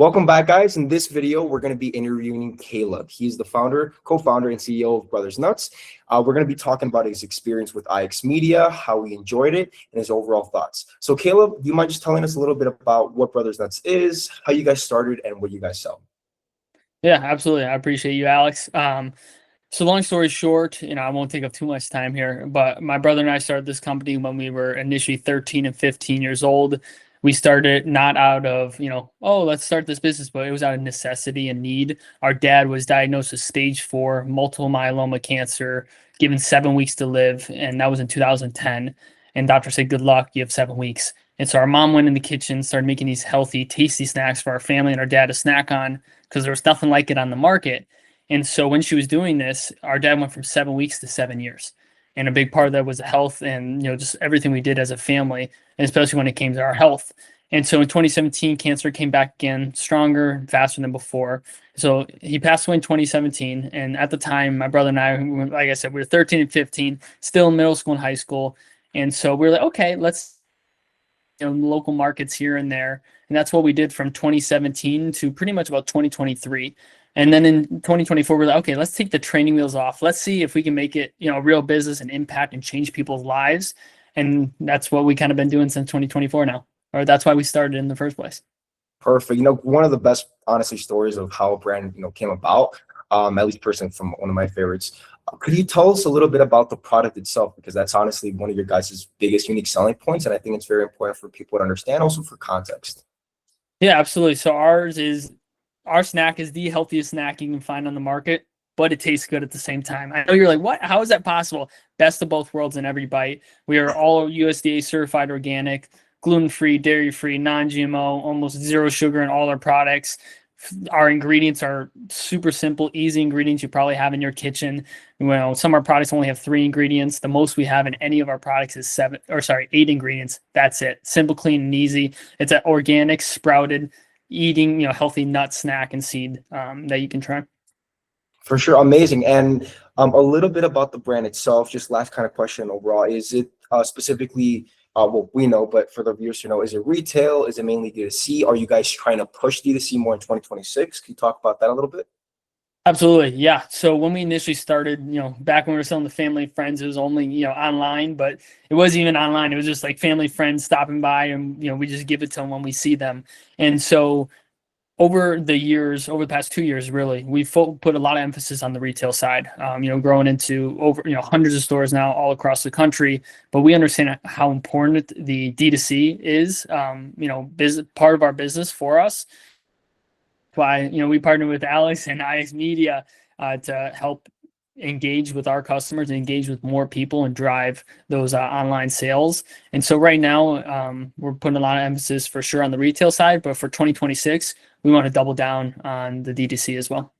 Welcome back, guys. In this video, we're going to be interviewing Caleb. He's the founder, co-founder, and CEO of Brothers Nuts. We're going to be talking about his experience with IX Media, how he enjoyed it, and his overall thoughts. So, Caleb, do you mind just telling us a little bit about what Brothers Nuts is, how you guys started, and what you guys sell? Yeah, absolutely. I appreciate you, Alex. So long story short, I won't take up too much time here, but my brother and I started this company when we were initially 13 and 15 years old. We started not out of, oh, let's start this business, but it was out of necessity and need. Our dad was diagnosed with stage 4 multiple myeloma cancer, given 7 weeks to live, and that was in 2010. And doctor said, good luck, you have 7 weeks. And so our mom went in the kitchen, started making these healthy, tasty snacks for our family and our dad to snack on because there was nothing like it on the market. And so when she was doing this, our dad went from 7 weeks to 7 years. And a big part of that was the health and, just everything we did as a family, and especially when it came to our health. And so in 2017, cancer came back again, stronger and faster than before. So he passed away in 2017. And at the time, my brother and I, like I said, we were 13 and 15, still in middle school and high school. And so we were like, okay, let's, local markets here and there. And that's what we did from 2017 to pretty much about 2023. And then in 2024, we're like, okay, let's take the training wheels off. Let's see if we can make it, a real business and impact and change people's lives. And that's what we kind of been doing since 2024 now, or that's why we started in the first place. Perfect. One of the best, honestly, stories of how a brand, came about, at least personally from one of my favorites. Could you tell us a little bit about the product itself? Because that's honestly one of your guys' biggest unique selling points. And I think it's very important for people to understand, also for context. Yeah, absolutely. So our snack is the healthiest snack you can find on the market, but it tastes good at the same time. I know you're like, what? How is that possible? Best of both worlds in every bite. We are all USDA certified organic, gluten-free, dairy-free, non-GMO, almost zero sugar in all our products. Our ingredients are super simple, easy ingredients you probably have in your kitchen. Some of our products only have 3 ingredients. The most we have in any of our products is 8 ingredients. That's it. Simple, clean, and easy. It's an organic, sprouted, eating, healthy nut, snack, and seed that you can try. For sure. Amazing. And a little bit about the brand itself, just last kind of question overall, is it specifically, well, we know, but for the viewers to know, is it retail? Is it mainly D2C? Are you guys trying to push D2C more in 2026? Can you talk about that a little bit? Absolutely. Yeah. So when we initially started, back when we were selling to family and friends, it was only, online, but it wasn't even online. It was just like family, friends stopping by and, we just give it to them when we see them. And so over the past 2 years, really, we've put a lot of emphasis on the retail side, growing into over, hundreds of stores now all across the country. But we understand how important the D2C is, part of our business for us. Why, we partner with Alex and IX Media to help engage with our customers and engage with more people and drive those online sales. And so right now, we're putting a lot of emphasis for sure on the retail side, but for 2026, we want to double down on the D2C as well.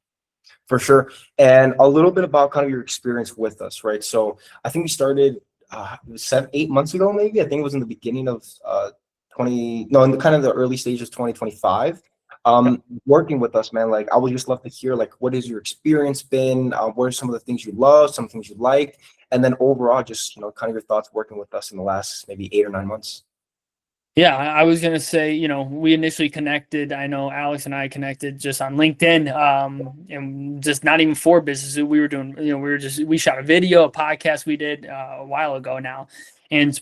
For sure. And a little bit about kind of your experience with us, right? So I think we started 8 months ago, maybe. I think it was in the beginning of in the kind of the early stages of 2025. Working with us, man, like I would just love to hear, like, what has your experience been? What are some of the things you love, some things you like, and then overall, just kind of your thoughts working with us in the last maybe 8 or 9 months. Yeah, I was gonna say, we initially connected. I know Alex and I connected just on LinkedIn, and just not even for business. We were doing, we shot a video, a podcast we did a while ago now,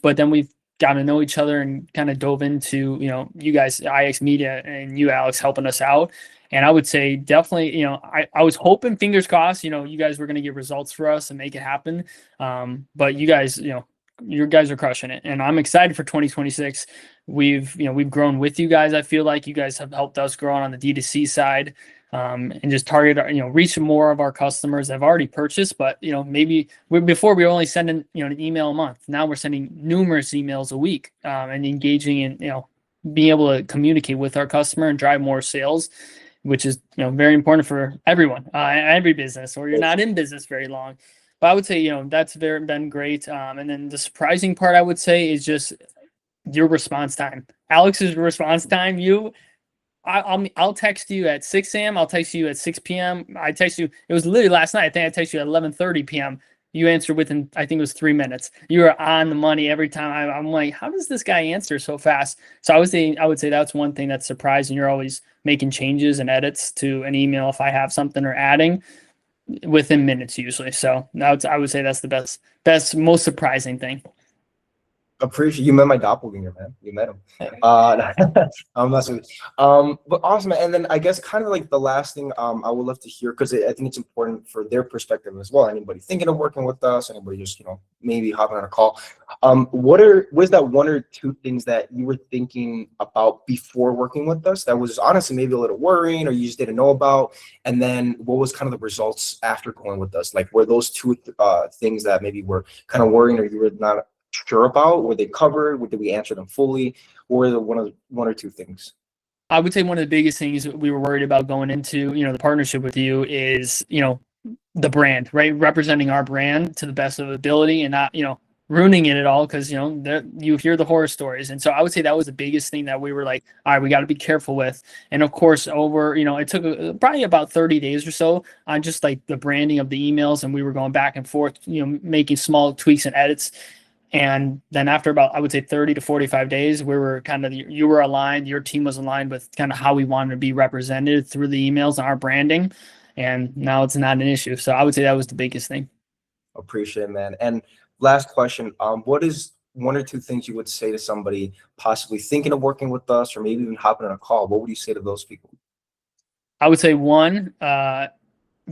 but then we've got to know each other and kind of dove into, you guys, IX Media, and you, Alex, helping us out. And I would say definitely, I was hoping, fingers crossed, you guys were going to get results for us and make it happen. But you guys, you guys are crushing it, and I'm excited for 2026. We've grown with you guys. I feel like you guys have helped us grow on the D2C side, and just target, reach more of our customers that have already purchased. But maybe before we were only sending an email a month. Now we're sending numerous emails a week, and engaging in being able to communicate with our customer and drive more sales, which is very important for everyone, every business, or you're not in business very long. But I would say that's been great. And then the surprising part, I would say, is just your response time. Alex's response time. I'll text you at 6 a.m. I'll text you at 6 p.m. I text you. It was literally last night. I think I texted you at 11:30 p.m. you answered within, I think it was 3 minutes. You were on the money every time. I'm like, how does this guy answer so fast? So I would say that's one thing that's surprising. You're always making changes and edits to an email if I have something or adding within minutes usually. So I would say that's the most surprising thing. Appreciate you met my doppelganger, man. You met him. I'm messing with but awesome, man. And then I guess kind of like the last thing I would love to hear, because I think it's important for their perspective as well. Anybody thinking of working with us, anybody just, you know, maybe hopping on a call. What is that one or two things that you were thinking about before working with us that was honestly maybe a little worrying or you just didn't know about? And then what was kind of the results after going with us? Like, were those two things that maybe were kind of worrying or you were not sure about? Were they covered? Did we answer them fully? Or were there one or two things? I would say one of the biggest things we were worried about going into, you know, the partnership with you is, you know, the brand, right? Representing our brand to the best of ability and not, you know, ruining it at all, because, you know, you hear the horror stories. And so I would say that was the biggest thing that we were like, all right, we got to be careful with. And of course, you know, it took probably about 30 days or so on just like the branding of the emails. And we were going back and forth, you know, making small tweaks and edits. And then after about, I would say 30 to 45 days, we were kind of, you were aligned, your team was aligned with kind of how we wanted to be represented through the emails and our branding. And now it's not an issue. So I would say that was the biggest thing. Appreciate it, man. And last question, what is one or two things you would say to somebody possibly thinking of working with us or maybe even hopping on a call? What would you say to those people? I would say one,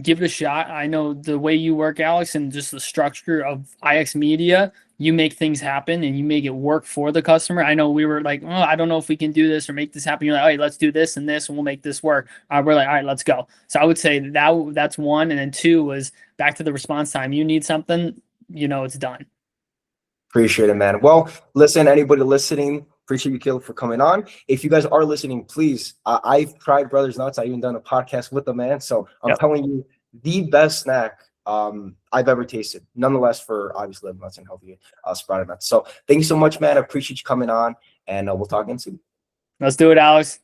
give it a shot. I know the way you work, Alex, and just the structure of IX Media, you make things happen and you make it work for the customer. I know we were like, oh, I don't know if we can do this or make this happen. You're like, all right, let's do this and this, and we'll make this work. We're like, all right, let's go. So I would say that's one. And then two was back to the response time. You need something, you know, it's done. Appreciate it, man. Well, listen, anybody listening, appreciate you, Caleb, for coming on. If you guys are listening, please, I've tried Brothers Nuts. I've even done a podcast with them, man. So I'm telling you, the best snack I've ever tasted. Nonetheless, for obviously nuts and healthy sprouted nuts. So thank you so much, man. I appreciate you coming on, and we'll talk again soon. Let's do it, Alex.